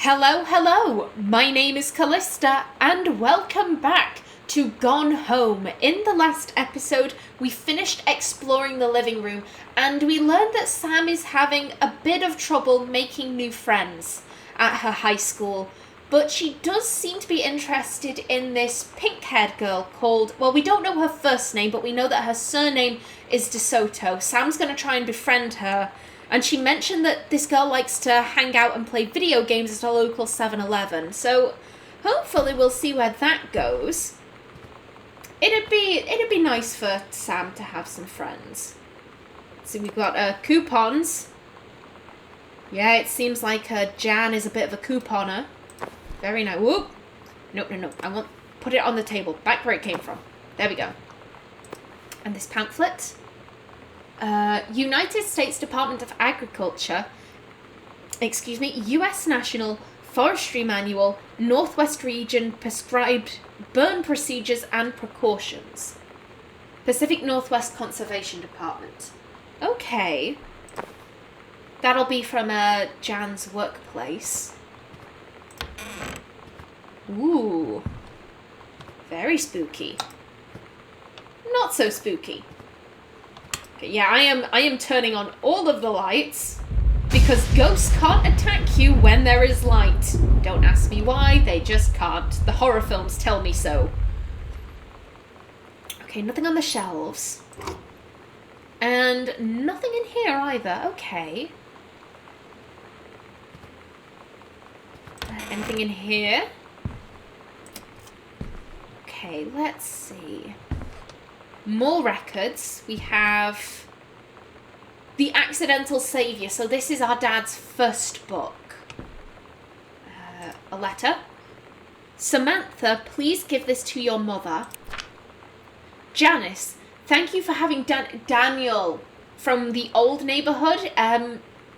Hello, hello! My name is Callista, and welcome back to Gone Home. In the last episode, we finished exploring the living room, and we learned that Sam is having a bit of trouble making new friends at her high school. But she does seem to be interested in this pink-haired girl called... Well, we don't know her first name, but we know that her surname is DeSoto. Sam's going to try and befriend her. And she mentioned that this girl likes to hang out and play video games at a local 7-Eleven. So hopefully we'll see where that goes. It'd be nice for Sam to have some friends. So we've got coupons. Yeah, it seems like Jan is a bit of a couponer. Very nice. Whoop! No. I won't put it on the table. Back where it came from. There we go. And this pamphlet. United States Department of Agriculture, U.S. National Forestry Manual, Northwest Region Prescribed Burn Procedures and Precautions. Pacific Northwest Conservation Department. Okay. That'll be from Jan's workplace. Ooh. Very spooky. Not so spooky. Okay, yeah, I am turning on all of the lights because ghosts can't attack you when there is light. Don't ask me why, they just can't. The horror films tell me so. Okay, nothing on the shelves. And nothing in here either. Okay. Anything in here? Okay, let's see. More records. We have The Accidental Savior. So this is our dad's first book. A letter. Samantha, please give this to your mother. Janice, thank you for having Daniel from the old neighborhood.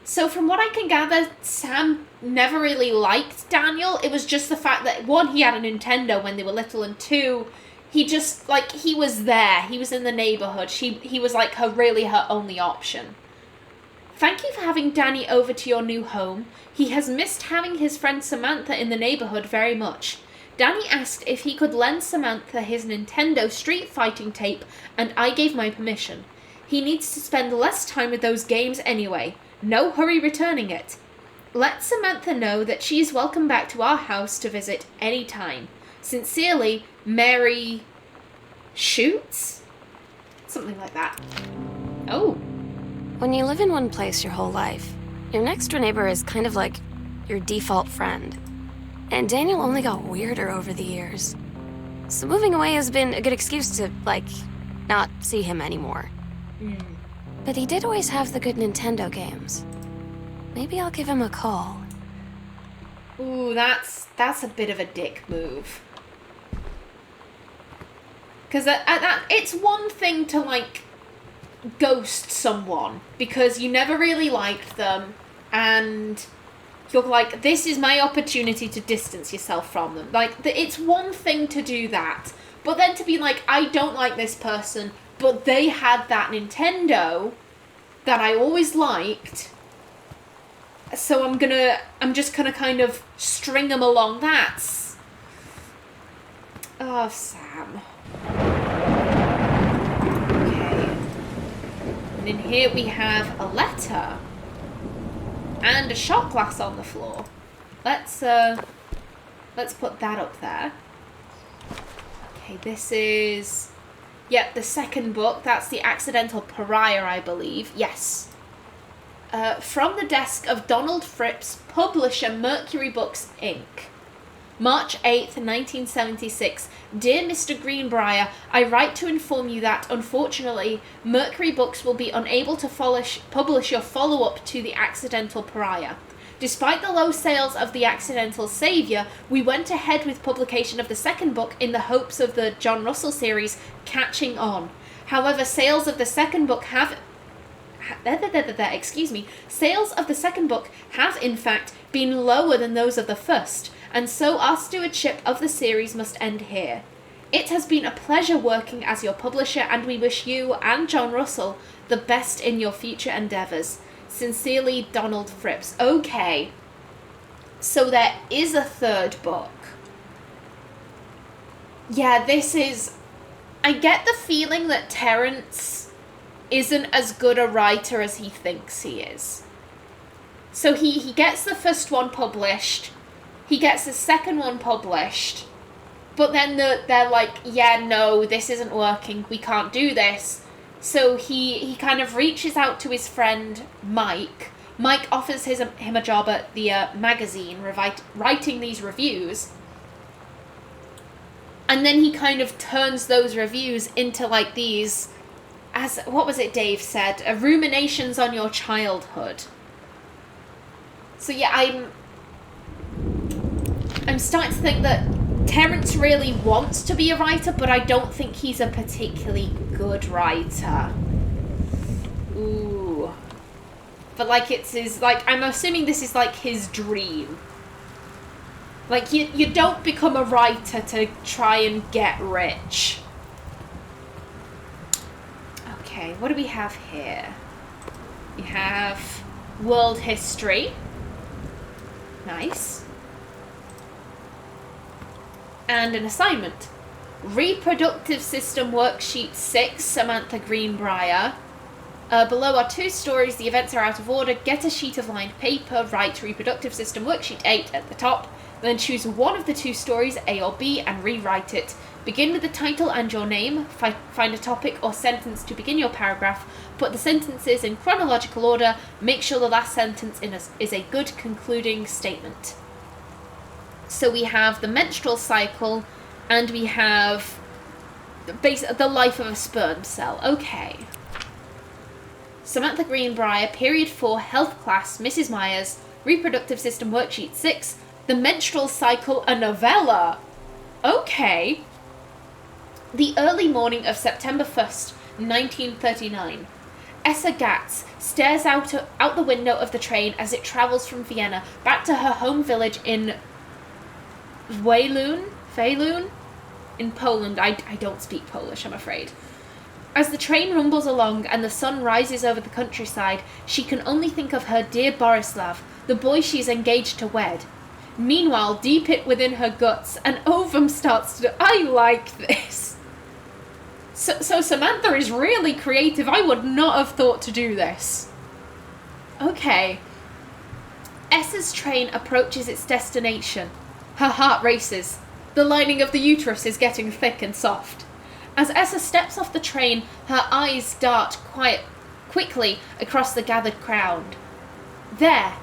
So from what I can gather, Sam never really liked Daniel. It was just the fact that, one, he had a Nintendo when they were little, and two, he just, like, he was there. He was in the neighborhood. He was, like, her only option. Thank you for having Danny over to your new home. He has missed having his friend Samantha in the neighborhood very much. Danny asked if he could lend Samantha his Nintendo Street Fighting tape, and I gave my permission. He needs to spend less time with those games anyway. No hurry returning it. Let Samantha know that she is welcome back to our house to visit any time. Sincerely, Mary Shoots? Something like that. Oh. When you live in one place your whole life, your next door neighbor is kind of like your default friend. And Daniel only got weirder over the years. So moving away has been a good excuse to, like, not see him anymore. But he did always have the good Nintendo games. Maybe I'll give him a call. Ooh, that's a bit of a dick move. Because it's one thing to, like, ghost someone because you never really liked them, and you're like, this is my opportunity to distance yourself from them. Like, it's one thing to do that, but then to be like, I don't like this person, but they had that Nintendo that I always liked, so I'm just gonna kind of string them along. That's... Oh, Sam. Okay. And in here we have a letter. And a shot glass on the floor. Let's put that up there. Okay, this is... Yep, the second book. That's The Accidental Pariah, I believe. Yes. From the desk of Donald Phipps, publisher, Mercury Books, Inc. March 8th, 1976. Dear Mr. Greenbrier, I write to inform you that, unfortunately, Mercury Books will be unable to publish your follow-up to The Accidental Pariah. Despite the low sales of The Accidental Savior, we went ahead with publication of the second book in the hopes of the John Russell series catching on. However, sales of the second book have in fact been lower than those of the first, and so our stewardship of the series must end here. It has been a pleasure working as your publisher, and we wish you and John Russell the best in your future endeavours. Sincerely, Donald Phipps. Okay. So there is a third book. Yeah, this is... I get the feeling that Terrence isn't as good a writer as he thinks he is. So he gets the first one published, he gets the second one published, but then they're like, yeah, no, this isn't working, we can't do this. So he kind of reaches out to his friend Mike. Mike offers him a job at the magazine, writing these reviews. And then he kind of turns those reviews into like these, as, what was it Dave said? Ruminations on your childhood. So yeah, I'm starting to think that Terrence really wants to be a writer, but I don't think he's a particularly good writer. Ooh. But like it's his, like, I'm assuming this is like his dream. Like, you don't become a writer to try and get rich. Okay, what do we have here? We have world history. Nice. And an assignment. Reproductive System Worksheet 6, Samantha Greenbrier. Below are 2 stories. The events are out of order. Get a sheet of lined paper. Write Reproductive System Worksheet 8 at the top. Then choose one of the 2 stories, A or B, and rewrite it. Begin with the title and your name. Find a topic or sentence to begin your paragraph. Put the sentences in chronological order. Make sure the last sentence is a good concluding statement. So we have the menstrual cycle, and we have the life of a sperm cell. Okay. Samantha Greenbrier, Period 4, Health Class, Mrs. Myers, Reproductive System Worksheet 6, The Menstrual Cycle, a novella. Okay. The early morning of September 1st, 1939. Essa Gatz stares out the window of the train as it travels from Vienna back to her home village in Wejlun in Poland. I don't speak Polish, I'm afraid. As the train rumbles along and the sun rises over the countryside, she can only think of her dear Borislav, the boy she is engaged to wed. Meanwhile, deep within her guts, an ovum starts to... I like this. So Samantha is really creative. I would not have thought to do this. Okay. Essa's train approaches its destination. Her heart races. The lining of the uterus is getting thick and soft. As Essa steps off the train, her eyes dart quickly across the gathered crowd. There,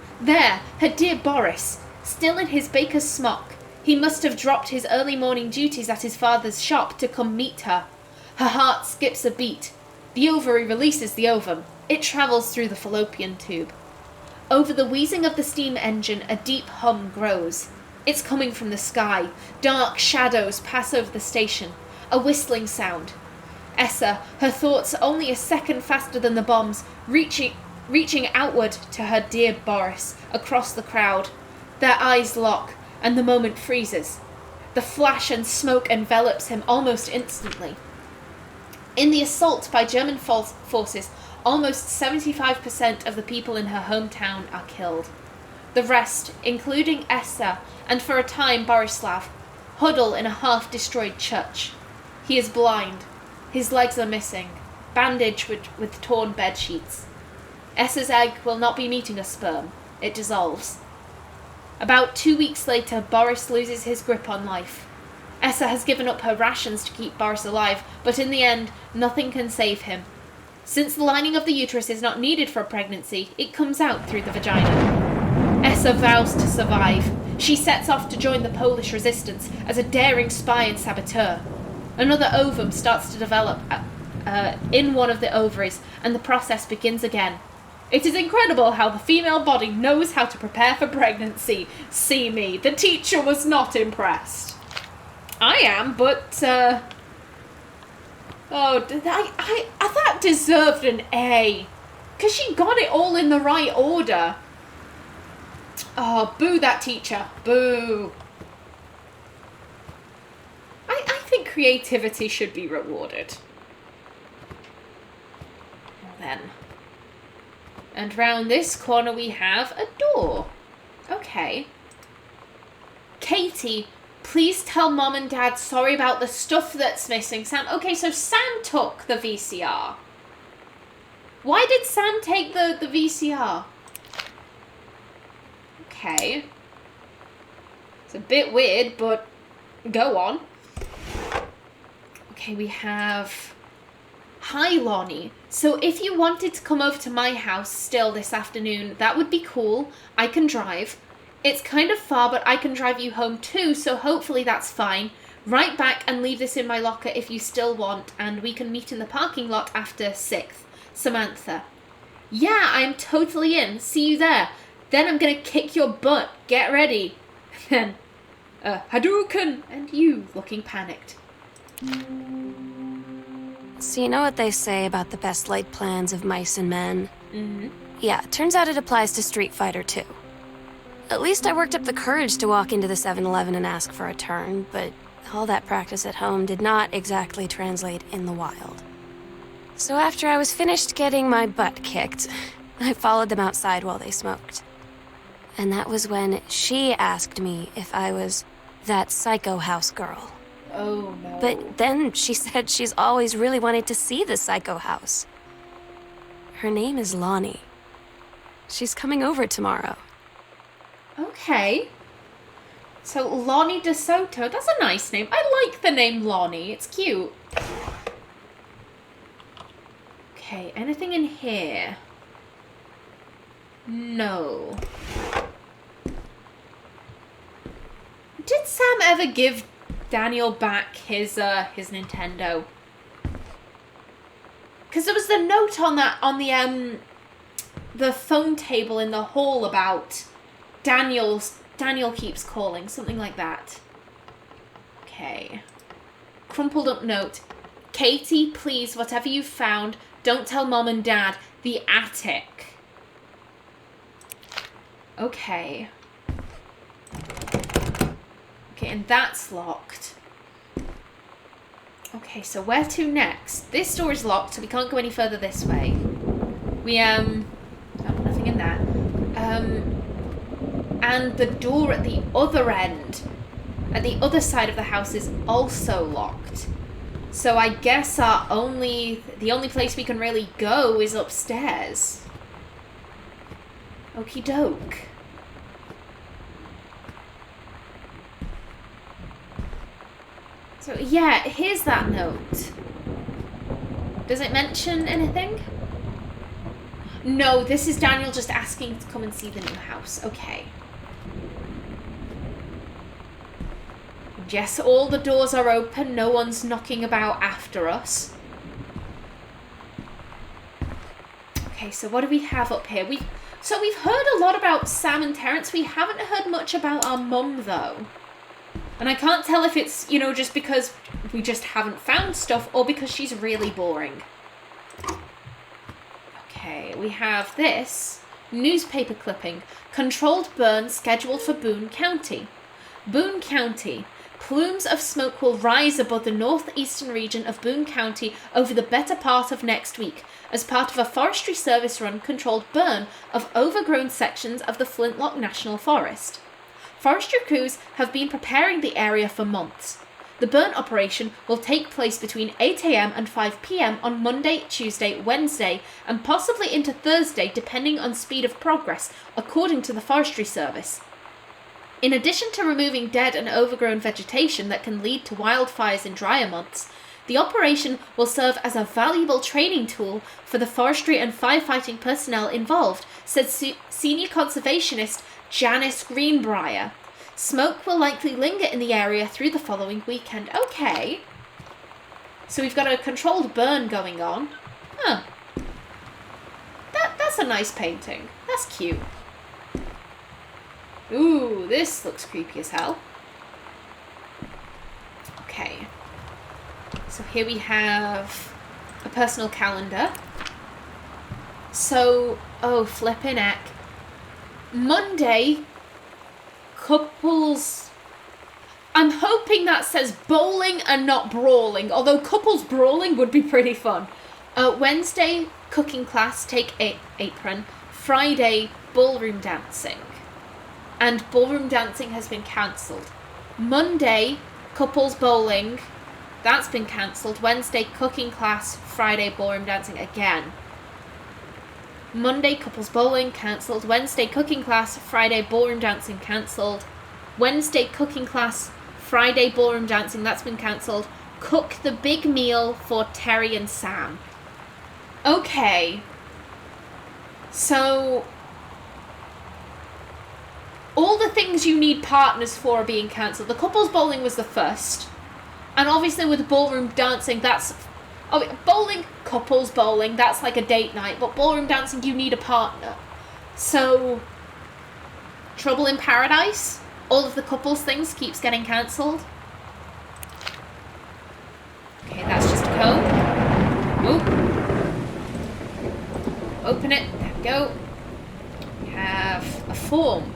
her dear Boris, still in his baker's smock. He must have dropped his early morning duties at his father's shop to come meet her. Her heart skips a beat. The ovary releases the ovum. It travels through the fallopian tube. Over the wheezing of the steam engine, a deep hum grows. It's coming from the sky. Dark shadows pass over the station. A whistling sound. Essa, her thoughts only a second faster than the bombs, reaching outward to her dear Boris, across the crowd. Their eyes lock, and the moment freezes. The flash and smoke envelops him almost instantly. In the assault by German forces, almost 75% of the people in her hometown are killed. The rest, including Essa, and for a time Borislav, huddle in a half-destroyed church. He is blind. His legs are missing, bandaged with torn bedsheets. Essa's egg will not be meeting a sperm. It dissolves. About 2 weeks later, Boris loses his grip on life. Essa has given up her rations to keep Boris alive, but in the end, nothing can save him. Since the lining of the uterus is not needed for a pregnancy, it comes out through the vagina. Essa vows to survive. She sets off to join the Polish resistance as a daring spy and saboteur. Another ovum starts to develop in one of the ovaries, and the process begins again. It is incredible how the female body knows how to prepare for pregnancy. See me. The teacher was not impressed. I am, but, that deserved an A. Because she got it all in the right order. Oh, boo that teacher. Boo. I think creativity should be rewarded. Well then. And round this corner we have a door. Okay. Katie, please tell Mom and Dad sorry about the stuff that's missing. Sam, okay, so Sam took the VCR. Why did Sam take the VCR? Okay. It's a bit weird, but go on. Okay, we have... Hi, Lonnie. So if you wanted to come over to my house still this afternoon, that would be cool. I can drive. It's kind of far, but I can drive you home too, so hopefully that's fine. Write back and leave this in my locker if you still want, and we can meet in the parking lot after 6th. Samantha. Yeah, I'm totally in. See you there. Then I'm gonna kick your butt. Get ready. Then, Hadouken! And you, looking panicked. So you know what they say about the best laid plans of mice and men? Mm-hmm. Yeah, turns out it applies to Street Fighter too. At least I worked up the courage to walk into the 7-Eleven and ask for a turn, but all that practice at home did not exactly translate in the wild. So after I was finished getting my butt kicked, I followed them outside while they smoked. And that was when she asked me if I was that psycho house girl. Oh, no. But then she said she's always really wanted to see the psycho house. Her name is Lonnie. She's coming over tomorrow. Okay. So, Lonnie DeSoto, that's a nice name. I like the name Lonnie. It's cute. Okay, anything in here? No. Did Sam ever give Daniel back his Nintendo? Because there was the note on the phone table in the hall about Daniel keeps calling, something like that. Okay. Crumpled up note. Katie, please, whatever you've found, don't tell Mom and Dad. The attic. Okay. Okay, and that's locked. Okay, so where to next? This door is locked, so we can't go any further this way. We, oh, nothing in there. And the door at the other end, at the other side of the house, is also locked. So I guess the only place we can really go is upstairs. Okie doke. So yeah, here's that note. Does it mention anything? No, this is Daniel just asking to come and see the new house. Okay. Yes, all the doors are open. No one's knocking about after us. Okay, so what do we have up here? We've heard a lot about Sam and Terrence. We haven't heard much about our mum, though. And I can't tell if it's, just because we just haven't found stuff or because she's really boring. Okay, we have this. Newspaper clipping. Controlled burn scheduled for Boone County. Boone County. Plumes of smoke will rise above the northeastern region of Boone County over the better part of next week, as part of a Forestry Service-run controlled burn of overgrown sections of the Flintlock National Forest. Forestry crews have been preparing the area for months. The burn operation will take place between 8 a.m. and 5 p.m. on Monday, Tuesday, Wednesday, and possibly into Thursday depending on speed of progress, according to the Forestry Service. In addition to removing dead and overgrown vegetation that can lead to wildfires in drier months, the operation will serve as a valuable training tool for the forestry and firefighting personnel involved, said senior conservationist Janice Greenbrier. Smoke will likely linger in the area through the following weekend. Okay. So we've got a controlled burn going on. Huh. That's a nice painting. That's cute. Ooh, this looks creepy as hell. Okay. So here we have a personal calendar. So, oh, flippin' heck. Monday, couples... I'm hoping that says bowling and not brawling, although couples brawling would be pretty fun. Wednesday, cooking class, take apron. Friday, ballroom dancing. And ballroom dancing has been cancelled. Monday, couples bowling. That's been cancelled. Wednesday, cooking class. Friday, ballroom dancing again. Monday, couples bowling, cancelled. Wednesday, cooking class. Friday, ballroom dancing, cancelled. Wednesday, cooking class. Friday, ballroom dancing, that's been cancelled. Cook the big meal for Terry and Sam. Okay. So, all the things you need partners for are being cancelled. The couples bowling was the first. And obviously with the ballroom dancing, that's... Oh, bowling, couples bowling, that's like a date night. But ballroom dancing, you need a partner. So, Trouble in Paradise, all of the couples things keeps getting cancelled. Okay, that's just a code. Ooh. Open it. There we go. We have a form.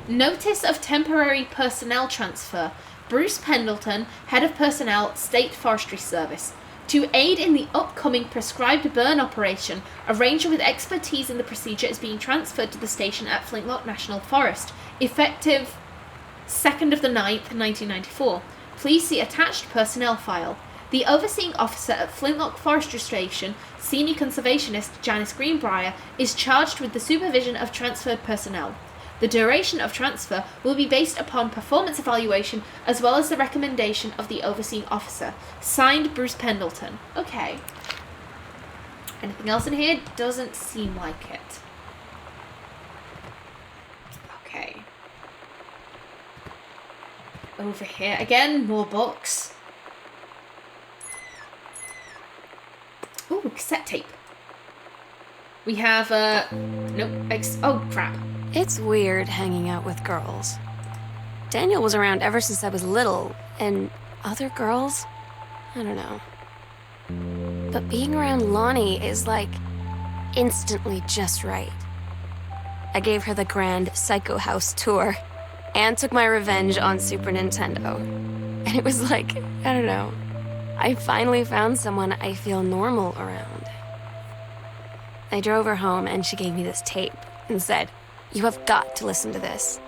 Notice of temporary personnel transfer. Bruce Pendleton, Head of Personnel, State Forestry Service. To aid in the upcoming prescribed burn operation, a ranger with expertise in the procedure is being transferred to the station at Flintlock National Forest, effective 2nd of the 9th, 1994. Please see attached personnel file. The overseeing officer at Flintlock Forestry Station, Senior Conservationist Janice Greenbrier, is charged with the supervision of transferred personnel. The duration of transfer will be based upon performance evaluation as well as the recommendation of the overseeing officer. Signed, Bruce Pendleton. Okay. Anything else in here? Doesn't seem like it. Okay. Over here again, more books. Ooh, cassette tape. We have oh crap. It's weird hanging out with girls. Daniel was around ever since I was little, and other girls? I don't know. But being around Lonnie is like instantly just right. I gave her the grand Psycho House tour and took my revenge on Super Nintendo. And it was like, I don't know, I finally found someone I feel normal around. I drove her home and she gave me this tape and said, "You have got to listen to this."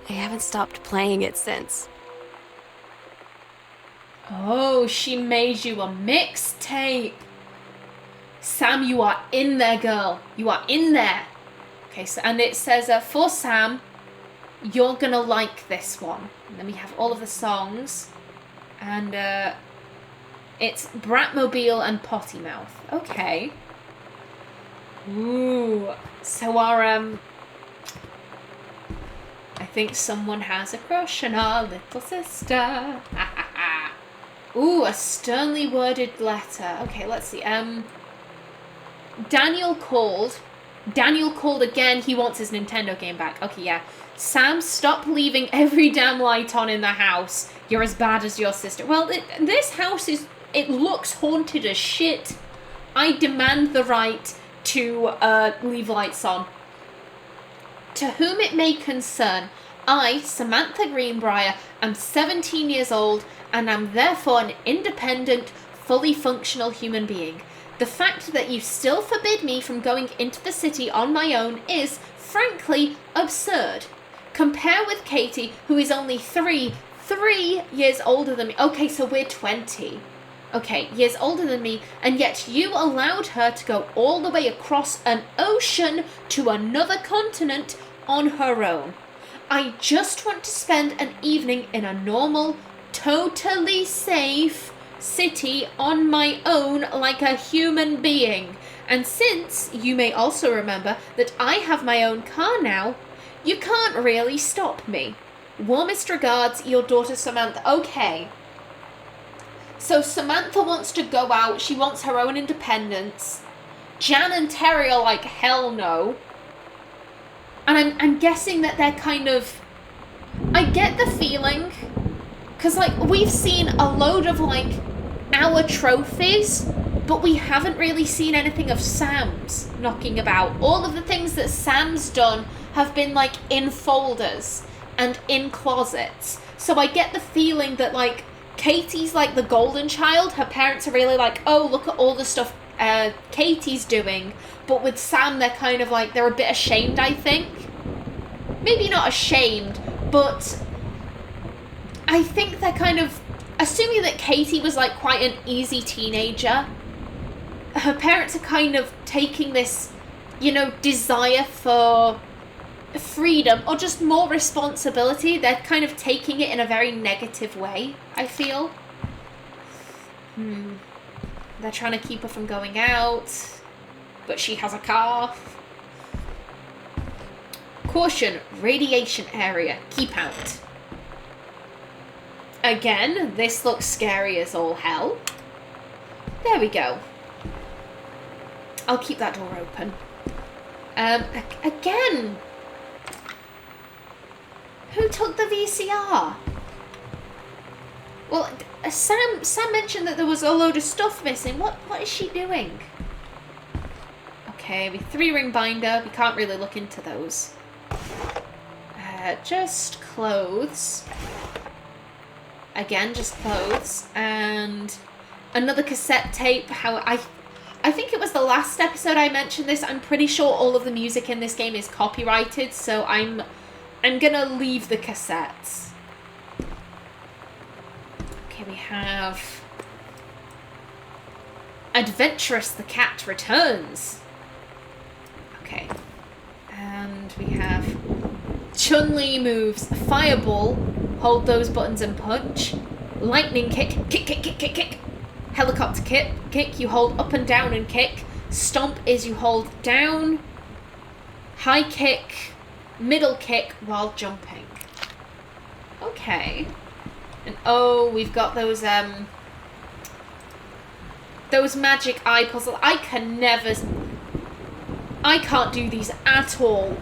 I haven't stopped playing it since. Oh, she made you a mixtape. Sam, you are in there, girl. You are in there. Okay, so and it says, for Sam, you're gonna like this one. And then we have all of the songs. And it's Bratmobile and Potty Mouth. Okay. Ooh. So our, I think someone has a crush on our little sister. Ooh, a sternly worded letter. Okay, let's see. Daniel called. Daniel called again. He wants his Nintendo game back. Okay, yeah. Sam, stop leaving every damn light on in the house. You're as bad as your sister. Well, this house it looks haunted as shit. I demand the right to leave lights on. To whom it may concern, I, Samantha Greenbrier, am 17 years old and am therefore an independent, fully functional human being. The fact that you still forbid me from going into the city on my own is, frankly, absurd. Compare with Katie, who is only three years older than me. Okay, so we're 20. Okay, years older than me, and yet you allowed her to go all the way across an ocean to another continent on her own. I just want to spend an evening in a normal, totally safe city on my own like a human being. And since you may also remember that I have my own car now, you can't really stop me. Warmest regards, your daughter Samantha. Okay. So Samantha wants to go out. She wants her own independence. Jan and Terry are like, hell no. And I'm guessing that they're kind of... I get the feeling... Because, like, we've seen a load of, like, our trophies, but we haven't really seen anything of Sam's knocking about. All of the things that Sam's done have been, like, in folders and in closets. So I get the feeling that, like, Katie's like the golden child. Her parents are really like, oh, look at all the stuff Katie's doing. But with Sam, they're kind of like, they're a bit ashamed, I think. Maybe not ashamed, but I think they're kind of assuming that Katie was like quite an easy teenager. Her parents are kind of taking this, you know, desire for freedom or just more responsibility. They're kind of taking it in a very negative way, I feel. They're trying to keep her from going out, but she has a car. Caution, radiation area, keep out. Again, this looks scary as all hell. There we go. I'll keep that door open. Again. Who took the VCR? Well, Sam mentioned that there was a load of stuff missing. What is she doing? Okay, we 3-ring binder. We can't really look into those. Just clothes. Again, just clothes. And another cassette tape. How I think it was the last episode I mentioned this. I'm pretty sure all of the music in this game is copyrighted, so I'm gonna leave the cassettes. Okay, we have Adventurous the Cat Returns. Okay. And we have Chun-Li moves Fireball, hold those buttons and punch. Lightning kick, kick, kick, kick, kick, kick. Helicopter kick, you hold up and down and kick. Stomp is you hold down. High kick, middle kick while jumping. Okay. And oh, we've got those magic eye puzzles. I can't do these at all.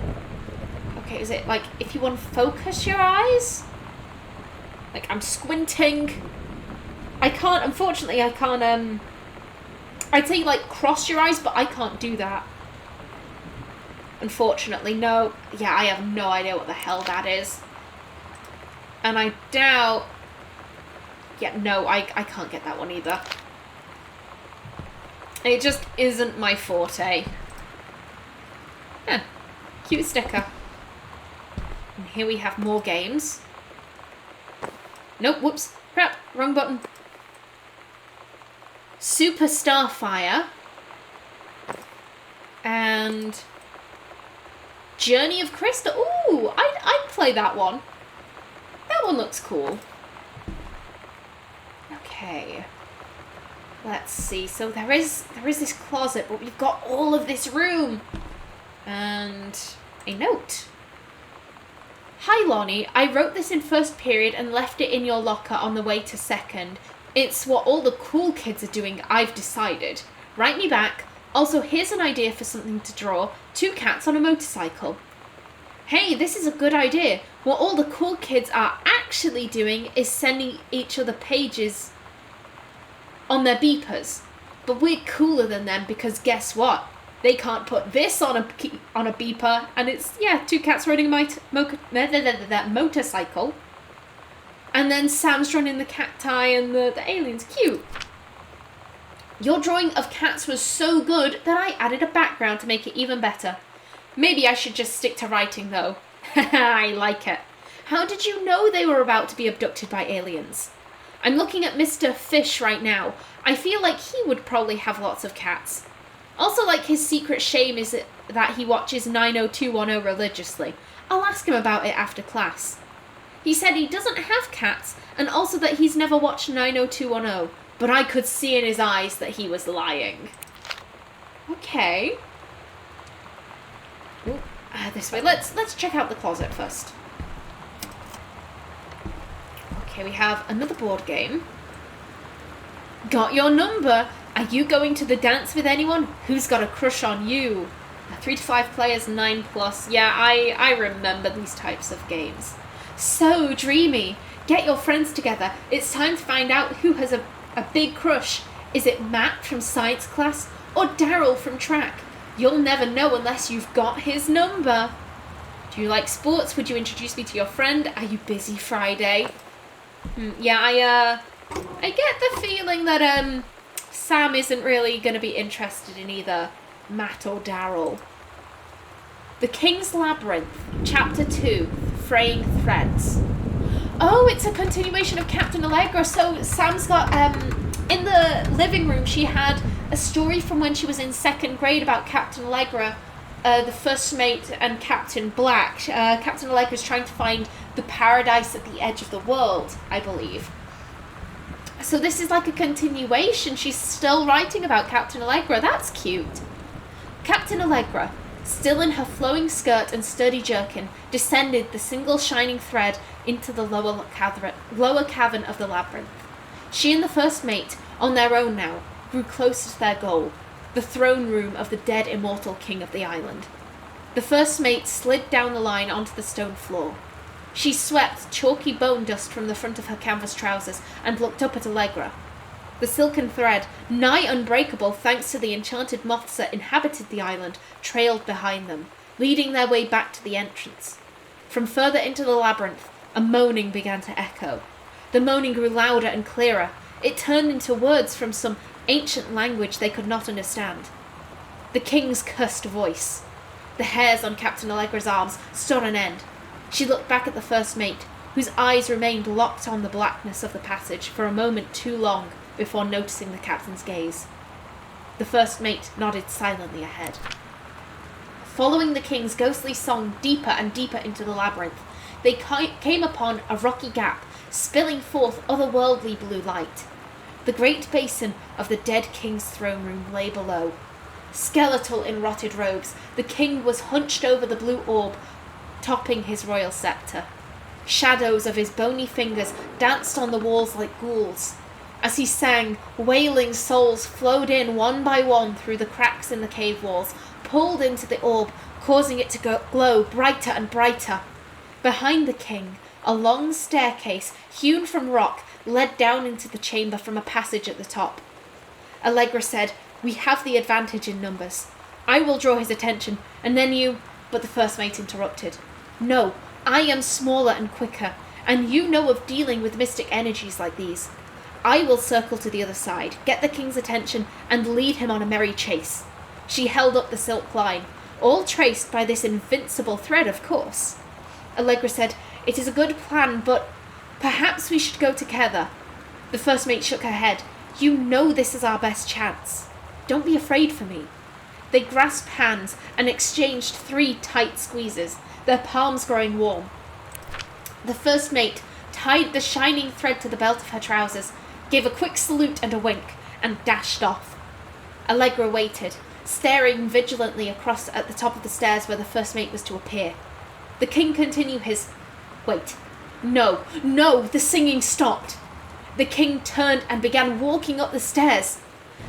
Okay, is it like if you want to focus your eyes? Like I'm squinting. Unfortunately I can't, I'd say like cross your eyes, but I can't do that. Unfortunately, no. Yeah, I have no idea what the hell that is. And I doubt... Yeah, no, I can't get that one either. It just isn't my forte. Huh. Cute sticker. And here we have more games. Nope, whoops. Crap, wrong button. Super Starfire. And Journey of Crystal. Ooh, I'd play that one. That one looks cool. Okay. Let's see. So there is this closet, but we've got all of this room. And a note. Hi Lonnie, I wrote this in first period and left it in your locker on the way to second. It's what all the cool kids are doing, I've decided. Write me back. Also, here's an idea for something to draw. 2 cats on a motorcycle. Hey, this is a good idea. What all the cool kids are actually doing is sending each other pages on their beepers. But we're cooler than them because guess what? They can't put this on a beeper, and it's, yeah, 2 cats riding a motorcycle. And then Sam's running the cacti and the aliens. Cute. Your drawing of cats was so good that I added a background to make it even better. Maybe I should just stick to writing, though. I like it. How did you know they were about to be abducted by aliens? I'm looking at Mr. Fish right now. I feel like he would probably have lots of cats. Also, like, his secret shame is that he watches 90210 religiously. I'll ask him about it after class. He said he doesn't have cats, and also that he's never watched 90210, but I could see in his eyes that he was lying. Okay. Ooh, this way. Let's check out the closet first. Okay, we have another board game. Got your number. Are you going to the dance with anyone? Who's got a crush on you? 3 to 5 players, 9+. Yeah, I remember these types of games. So dreamy. Get your friends together. It's time to find out who has a big crush. Is it Matt from science class or Daryl from track? You'll never know unless you've got his number. Do you like sports? Would you introduce me to your friend? Are you busy Friday? Yeah, I get the feeling that Sam isn't really going to be interested in either Matt or Daryl. The King's Labyrinth, Chapter 2, Fraying Threads. Oh, it's a continuation of Captain Allegra. So Sam's got, in the living room, she had a story from when she was in 2nd grade about Captain Allegra, the first mate, and Captain Black. Captain Allegra is trying to find the paradise at the edge of the world, I believe. So this is like a continuation. She's still writing about Captain Allegra. That's cute. Captain Allegra, still in her flowing skirt and sturdy jerkin, descended the single shining thread into the lower cavern of the labyrinth. She and the first mate, on their own now, grew closer to their goal, the throne room of the dead immortal king of the island. The first mate slid down the line onto the stone floor. She swept chalky bone dust from the front of her canvas trousers and looked up at Allegra. The silken thread, nigh unbreakable thanks to the enchanted moths that inhabited the island, trailed behind them, leading their way back to the entrance. From further into the labyrinth, a moaning began to echo. The moaning grew louder and clearer. It turned into words from some ancient language they could not understand. The king's cursed voice. The hairs on Captain Allegra's arms stood on end. She looked back at the first mate, whose eyes remained locked on the blackness of the passage for a moment too long before noticing the captain's gaze. The first mate nodded silently ahead. Following the king's ghostly song deeper and deeper into the labyrinth, they came upon a rocky gap, spilling forth otherworldly blue light. The great basin of the dead king's throne room lay below. Skeletal in rotted robes, the king was hunched over the blue orb, topping his royal scepter. Shadows of his bony fingers danced on the walls like ghouls. As he sang, wailing souls flowed in one by one through the cracks in the cave walls, pulled into the orb, causing it to glow brighter and brighter. Behind the king, a long staircase, hewn from rock, led down into the chamber from a passage at the top. Allegra said, "We have the advantage in numbers. I will draw his attention, and then you—" But the first mate interrupted. "No, I am smaller and quicker, and you know of dealing with mystic energies like these. I will circle to the other side, get the king's attention, and lead him on a merry chase." She held up the silk line, all traced by this invincible thread, of course. Allegra said, "It is a good plan, but perhaps we should go together." The first mate shook her head. "You know this is our best chance. Don't be afraid for me." They grasped hands and exchanged 3 tight squeezes, their palms growing warm. The first mate tied the shining thread to the belt of her trousers, gave a quick salute and a wink, and dashed off. Allegra waited, staring vigilantly across at the top of the stairs where the first mate was to appear. The king continued his... Wait. No, the singing stopped. The king turned and began walking up the stairs.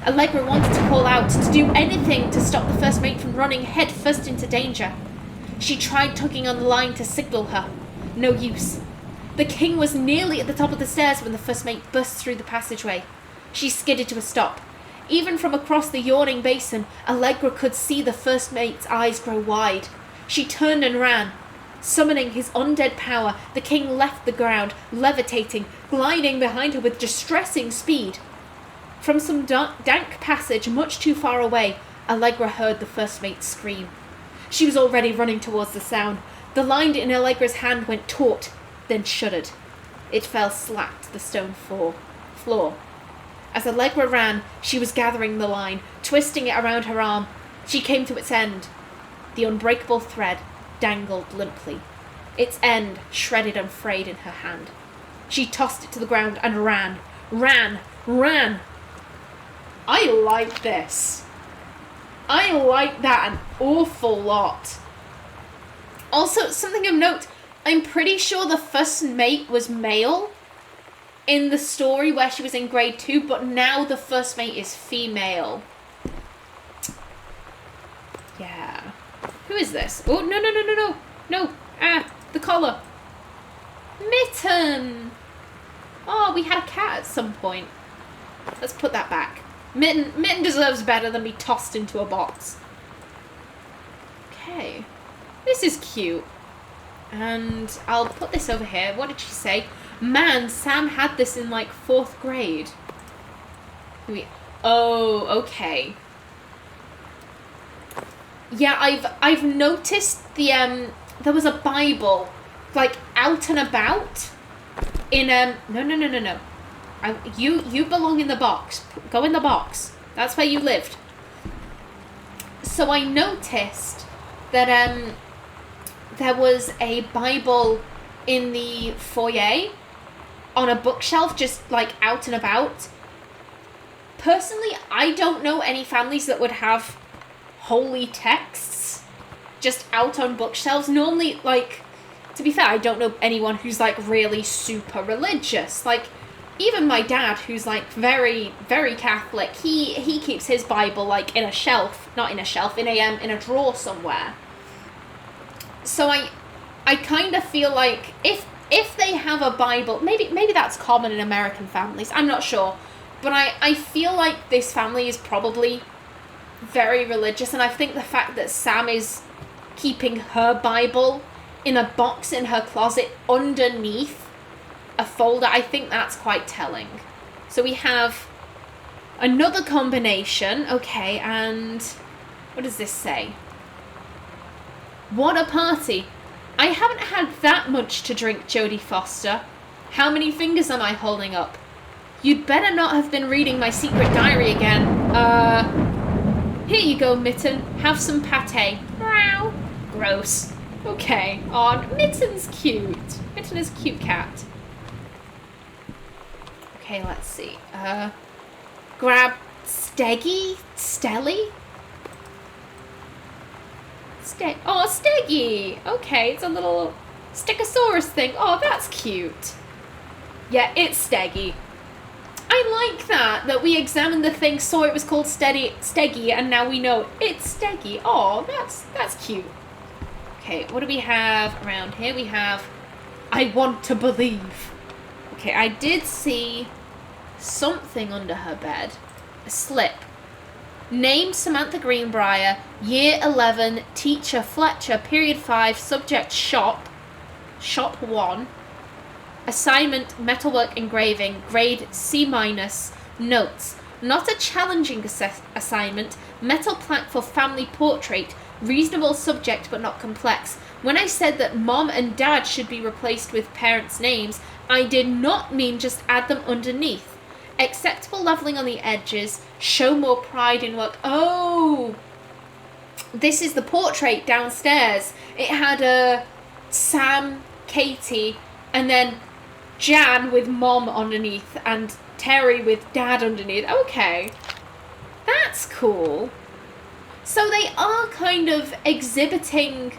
Allegra wanted to call out, to do anything to stop the first mate from running head first into danger. She tried tugging on the line to signal her. No use. The king was nearly at the top of the stairs when the first mate burst through the passageway. She skidded to a stop. Even from across the yawning basin, Allegra could see the first mate's eyes grow wide. She turned and ran. Summoning his undead power, the king left the ground, levitating, gliding behind her with distressing speed. From some dank passage much too far away, Allegra heard the first mate scream. She was already running towards the sound. The line in Allegra's hand went taut, then shuddered. It fell slack to the stone floor. As Allegra ran, she was gathering the line, twisting it around her arm. She came to its end. The unbreakable thread dangled limply, its end shredded and frayed in her hand. She tossed it to the ground and ran. I like this. I like that an awful lot. Also, something of note, I'm pretty sure the first mate was male in the story where she was in grade 2, but now the first mate is female. Yeah. Who is this? Oh, no. The collar. Mitten. Oh, we had a cat at some point. Let's put that back. Mitten deserves better than be tossed into a box. Okay. This is cute. And I'll put this over here. What did she say? Man, Sam had this in like 4th grade. Oh, okay. Yeah, I've noticed the there was a Bible like out and about No. You belong in the box. Go in the box. That's where you lived. So I noticed that there was a Bible in the foyer on a bookshelf, just like out and about. Personally, I don't know any families that would have holy texts just out on bookshelves. Normally, like, to be fair, I don't know anyone who's like really super religious. Like, even my dad, who's like very, very Catholic, he keeps his Bible like in a shelf, not in a shelf, in a drawer somewhere. So I kind of feel like if they have a Bible, maybe that's common in American families, I'm not sure, but I feel like this family is probably very religious, and I think the fact that Sam is keeping her Bible in a box in her closet underneath a folder, I think that's quite telling. So we have another combination. Okay, and what does this say? What a party. I haven't had that much to drink, Jodie Foster. How many fingers am I holding up? You'd better not have been reading my secret diary again. Here you go, Mitten. Have some pate. Meow. Gross. Okay. Aw, Mitten's cute. Mitten is a cute cat. Okay, let's see. Grab Steggy? Stelly? Steggy! Okay, it's a little Stegosaurus thing. Oh, that's cute. Yeah, it's Steggy. I like that we examined the thing, saw it was called Steggy, and now we know it's Steggy. Oh, that's cute. Okay, what do we have around here? We have I want to believe. Okay, I did see something under her bed. A slip. Name Samantha Greenbrier, Year 11, Teacher Fletcher, Period 5, Subject Shop 1. Assignment Metalwork Engraving, Grade C-. Notes. Not a challenging assignment. Metal plaque for family portrait. Reasonable subject but not complex. When I said that Mom and Dad should be replaced with parents' names, I did not mean just add them underneath. Acceptable leveling on the edges. Show more pride in work. Oh! This is the portrait downstairs. It had Sam, Katie, and then Jan with Mom underneath, and Terry with Dad underneath. Okay. That's cool. So they are kind of exhibiting,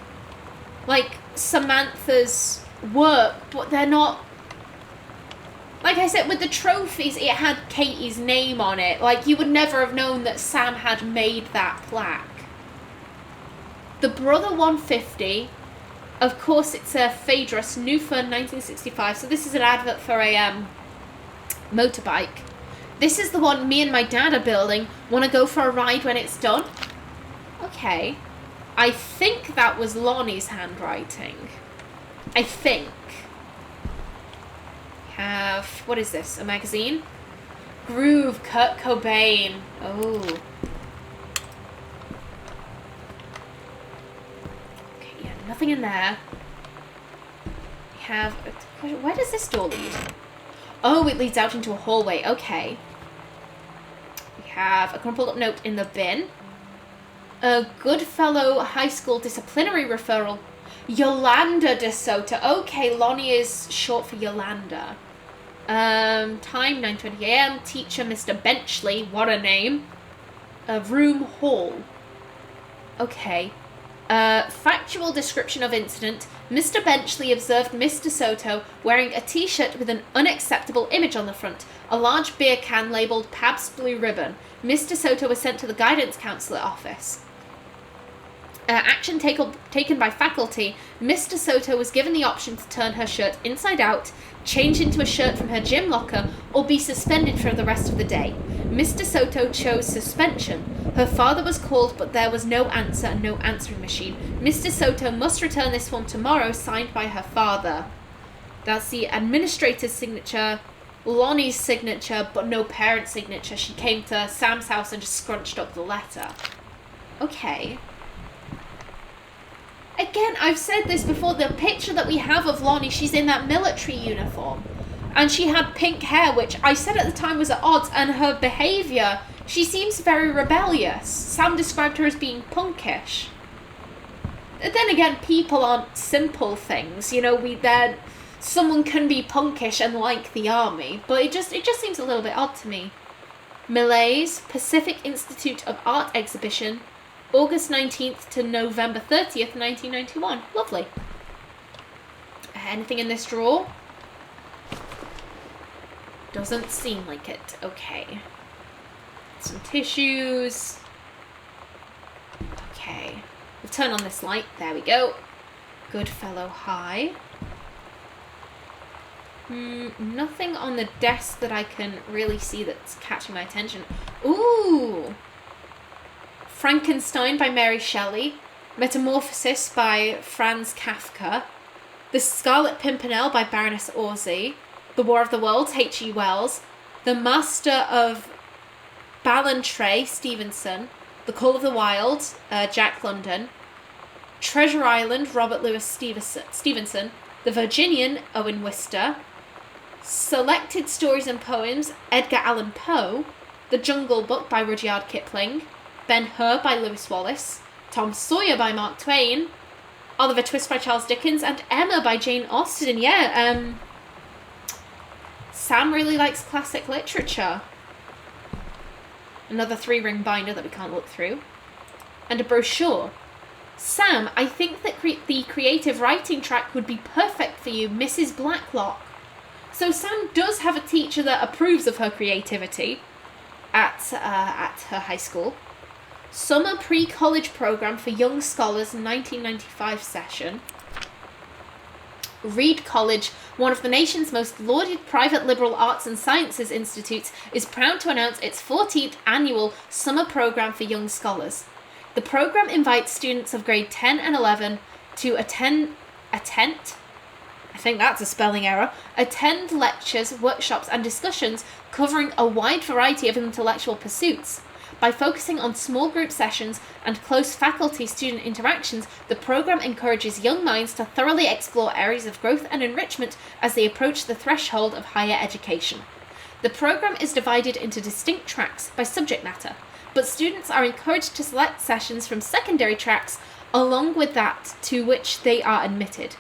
like, Samantha's work, but they're not... Like I said, with the trophies, it had Katie's name on it. Like, you would never have known that Sam had made that plaque. The Brother 150, of course, it's a Phaedrus, Newfern, 1965. So this is an advert for a motorbike. This is the one me and my dad are building. Want to go for a ride when it's done? Okay. I think that was Lonnie's handwriting. I think. Have, what is this, a magazine? Groove, Kurt Cobain. Oh. Okay, yeah, nothing in there. We have, where does this door lead? Oh, it leads out into a hallway, okay. We have a crumpled up note in the bin. A Goodfellow High School disciplinary referral. Yolanda DeSoto. Okay, Lonnie is short for Yolanda. Time 9:20 a.m. Teacher Mr. Benchley. What a name. Room hall. Okay. Factual description of incident. Mr. Benchley observed Miss DeSoto wearing a t-shirt with an unacceptable image on the front. A large beer can labelled Pabst Blue Ribbon. Miss DeSoto was sent to the guidance counselor office. Action taken by faculty. Miss DeSoto was given the option to turn her shirt inside out, change into a shirt from her gym locker, or be suspended for the rest of the day. Miss DeSoto chose suspension. Her father was called, but there was no answer and no answering machine. Miss DeSoto must return this form tomorrow, signed by her father. That's the administrator's signature, Lonnie's signature, but no parent signature. She came to Sam's house and just scrunched up the letter. Okay. Again, I've said this before, the picture that we have of Lonnie, she's in that military uniform. And she had pink hair, which I said at the time was at odds, and her behaviour, she seems very rebellious. Sam described her as being punkish. Then again, people aren't simple things. You know, someone can be punkish and like the army, but it just seems a little bit odd to me. Malays Pacific Institute of Art exhibition, August 19th to November 30th, 1991. Lovely. Anything in this drawer? Doesn't seem like it. Okay. Some tissues. Okay. We'll turn on this light. There we go. Goodfellow High. Nothing on the desk that I can really see that's catching my attention. Ooh! Frankenstein by Mary Shelley. Metamorphosis by Franz Kafka. The Scarlet Pimpernel by Baroness Orczy. The War of the Worlds, H.G. Wells. The Master of Ballantrae, Stevenson. The Call of the Wild, Jack London. Treasure Island, Robert Louis Stevenson. The Virginian, Owen Wister. Selected Stories and Poems, Edgar Allan Poe. The Jungle Book by Rudyard Kipling. Ben-Hur by Lewis Wallace. Tom Sawyer by Mark Twain. Oliver Twist by Charles Dickens. And Emma by Jane Austen. Yeah, Sam really likes classic literature. Another 3-ring binder that we can't look through. And a brochure. Sam, I think that the creative writing track would be perfect for you, Mrs. Blacklock. So Sam does have a teacher that approves of her creativity at her high school. Summer Pre-College Program for Young Scholars 1995 session. Reed College, one of the nation's most lauded private liberal arts and sciences institutes, is proud to announce its 14th annual summer program for young scholars. The program invites students of grade 10 and 11 to attend lectures, workshops and discussions covering a wide variety of intellectual pursuits. By focusing on small group sessions and close faculty-student interactions, the program encourages young minds to thoroughly explore areas of growth and enrichment as they approach the threshold of higher education. The program is divided into distinct tracks by subject matter, but students are encouraged to select sessions from secondary tracks along with that to which they are admitted.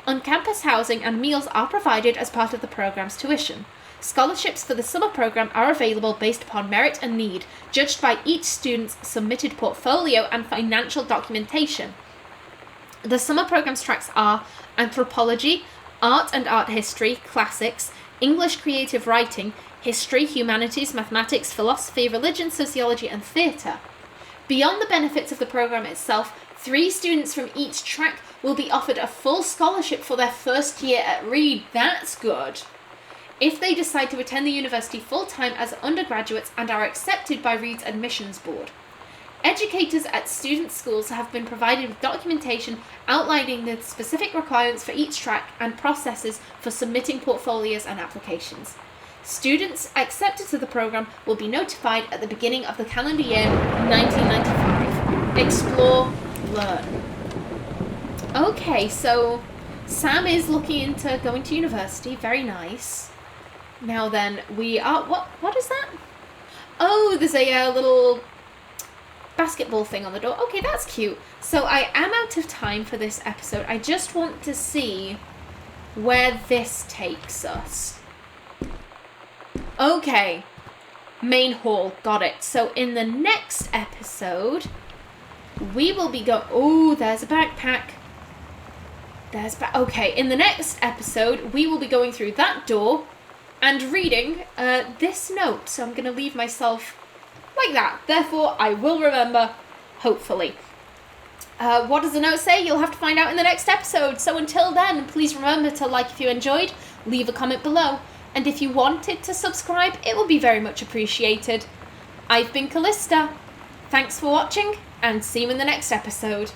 On-campus housing and meals are provided as part of the program's tuition. Scholarships for the summer program are available based upon merit and need, judged by each student's submitted portfolio and financial documentation. The summer program's tracks are anthropology, art and art history, classics, English creative writing, history, humanities, mathematics, philosophy, religion, sociology, and theatre. Beyond the benefits of the program itself, 3 students from each track will be offered a full scholarship for their first year at Reed. That's good. If they decide to attend the university full-time as undergraduates and are accepted by Reed's admissions board. Educators at student schools have been provided with documentation outlining the specific requirements for each track and processes for submitting portfolios and applications. Students accepted to the program will be notified at the beginning of the calendar year 1995. Explore, learn. Okay, so Sam is looking into going to university. Very nice. Now then, we are... What is that? Oh, there's a little basketball thing on the door. Okay, that's cute. So I am out of time for this episode. I just want to see where this takes us. Okay. Main hall. Got it. So in the next episode, we will be Oh, there's a backpack. Okay, in the next episode, we will be going through that door and reading this note. So I'm going to leave myself like that. Therefore, I will remember, hopefully. What does the note say? You'll have to find out in the next episode. So until then, please remember to like if you enjoyed, leave a comment below, and if you wanted to subscribe, it will be very much appreciated. I've been Kallista. Thanks for watching, and see you in the next episode.